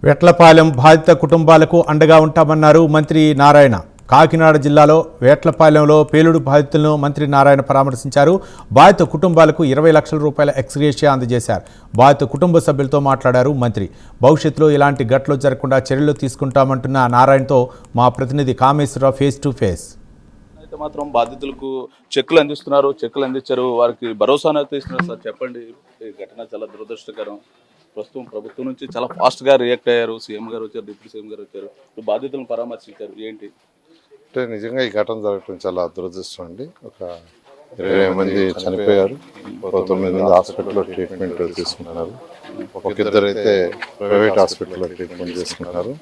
వేట్లపాలెం బాధిత కుటుంబాలకు అండగా ఉంటామన్నారు మంత్రి నారాయణ. కాకినాడ జిల్లాలో వేట్లపాలెంలో పేలుడు బాధితులను మంత్రి నారాయణ పరామర్శించారు. బాధిత కుటుంబాలకు 20 లక్షల రూపాయల ఎక్స్గ్రేషియా అందజేశారు. బాధిత కుటుంబ సభ్యులతో మాట్లాడారు మంత్రి. భవిష్యత్తులో ఇలాంటి ఘటనలు జరగకుండా చర్యలు తీసుకుంటామంటున్న నారాయణతో మా ప్రతినిధి కామేశ్వరరావు ఫేస్ టు ఫేస్. అయితే మాత్రం బాధితులకు చెక్కులు అందించారు, వారికి భరోసా ఇస్తున్నారు. సార్ చెప్పండి, ఈ ఘటన చాలా దురదృష్టకరం. ప్రస్తుతం ప్రభుత్వం నుంచి చాలా ఫాస్ట్ గా రియాక్ట్ అయ్యారు. సీఎం గారు వచ్చారు, డిప్యూటీ సీఎం గారు వచ్చారు, బాధితులను పరామర్శించారు. ఏంటి అంటే నిజంగా ఈ ఘటన జరగడం చాలా దురదృష్టం అండి. ఒక 20 మంది చనిపోయారు, 9 మంది హాస్పిటల్లో ట్రీట్మెంట్ తీసుకుంటున్నారు. ఒక ఇద్దరు అయితే ప్రైవేట్ హాస్పిటల్లో ట్రీట్మెంట్ చేసుకుంటున్నారు.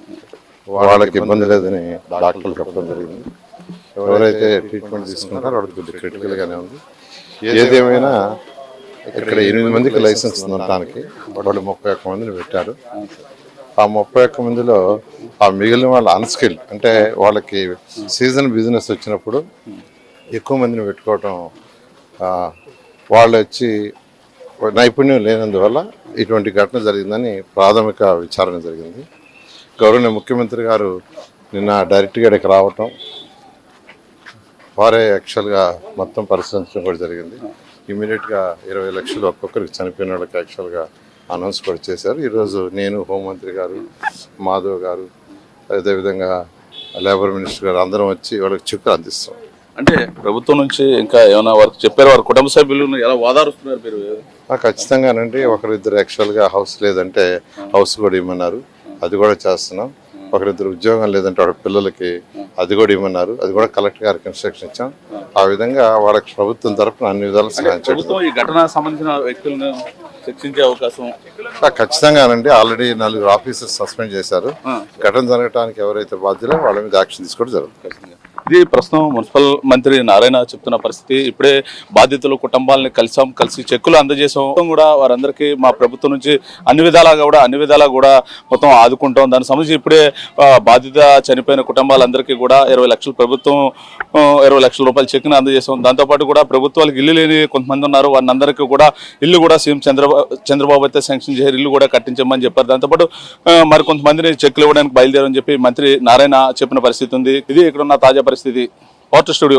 వాళ్ళకి ఇబ్బంది లేదని డాక్టర్లు చెప్పడం జరిగింది. ఎవరైతే ట్రీట్మెంట్ తీసుకుంటారో వాళ్ళకి కొద్దిగా క్రిటికల్గానే ఉంది. ఏదేమైనా ఇక్కడ 8 మందికి లైసెన్స్ ఉండటానికి వాళ్ళు 31 మందిని పెట్టారు. ఆ 31 మందిలో ఆ మిగిలిన వాళ్ళ అన్స్కిల్డ్, అంటే వాళ్ళకి సీజన్ బిజినెస్ వచ్చినప్పుడు ఎక్కువ మందిని పెట్టుకోవటం, వాళ్ళు వచ్చి నైపుణ్యం లేనందువల్ల ఇటువంటి ఘటన జరిగిందని ప్రాథమిక విచారణ జరిగింది. గౌరవనీయ ముఖ్యమంత్రి గారు నిన్న డైరెక్ట్గా ఇక్కడికి రావటం, వారే యాక్చువల్గా మొత్తం పరిశీలించడం కూడా జరిగింది. ఇమీడియట్గా 20 లక్షలు ఒక్కొక్కరికి చనిపోయిన వాళ్ళకి యాక్చువల్గా అనౌన్స్ కూడా చేశారు. ఈరోజు నేను, హోంమంత్రి గారు, మాధవ్ గారు, అదేవిధంగా లేబర్ మినిస్టర్ గారు అందరం వచ్చి వాళ్ళకి చెక్కులు అందిస్తాం. అంటే ప్రభుత్వం నుంచి ఇంకా ఏమైనా వారికి చెప్పారు? వారి కుటుంబ సభ్యులను ఎలా ఓదారుస్తున్నారు మీరు? ఖచ్చితంగానండి. ఒకరిద్దరు యాక్చువల్గా హౌస్ లేదంటే హౌస్ కూడా ఇవ్వమన్నారు, అది కూడా చేస్తున్నాం. ఒకరిద్దరు ఉద్యోగం లేదంటే వాళ్ళ పిల్లలకి అది కూడా ఇవ్వమన్నారు, అది కూడా కలెక్టర్ గారికి ఇన్స్ట్రక్షన్ ఇచ్చాం. ఆ విధంగా వాళ్ళకి ప్రభుత్వం తరఫున అన్ని విధాలు సహాయం చేయడం. ఈ ఘటన సంబంధించిన వ్యక్తులను శిక్షించే అవకాశం ఖచ్చితంగానండి. ఆల్రెడీ 4 ఆఫీసర్స్ సస్పెండ్ చేశారు. ఘటన జరగడానికి ఎవరైతే బాధ్యులో వాళ్ళ మీద యాక్షన్ తీసుకోవడం జరుగుతుంది. ఇది ప్రస్తుతం మున్సిపల్ మంత్రి నారాయణ చెప్తున్న పరిస్థితి. ఇప్పుడే బాధితులు కుటుంబాలని కలిసి చెక్కులు అందజేసాం కూడా. వారందరికీ మా ప్రభుత్వం నుంచి అన్ని విధాలా కూడా మొత్తం ఆదుకుంటాం. దానికి సంబంధించి ఇప్పుడే బాధిత చనిపోయిన కుటుంబాలందరికీ కూడా 20 లక్షలు ప్రభుత్వం 20 లక్షల రూపాయల చెక్కుని అందజేసాం. దాంతోపాటు కూడా ప్రభుత్వాలకు ఇల్లు లేని కొంతమంది ఉన్నారు, వారిని అందరికీ కూడా ఇల్లు కూడా సీఎం చంద్రబాబు అయితే శాంక్షన్ చేసి ఇల్లు కూడా కట్టించమని చెప్పారు. దాంతోపాటు మరి కొంతమందిని చెక్కులు ఇవ్వడానికి బయలుదేరని చెప్పి మంత్రి నారాయణ చెప్పిన పరిస్థితి ఉంది. ఇది ఇక్కడ ఉన్న తాజా పరిస్థితి. Water studio.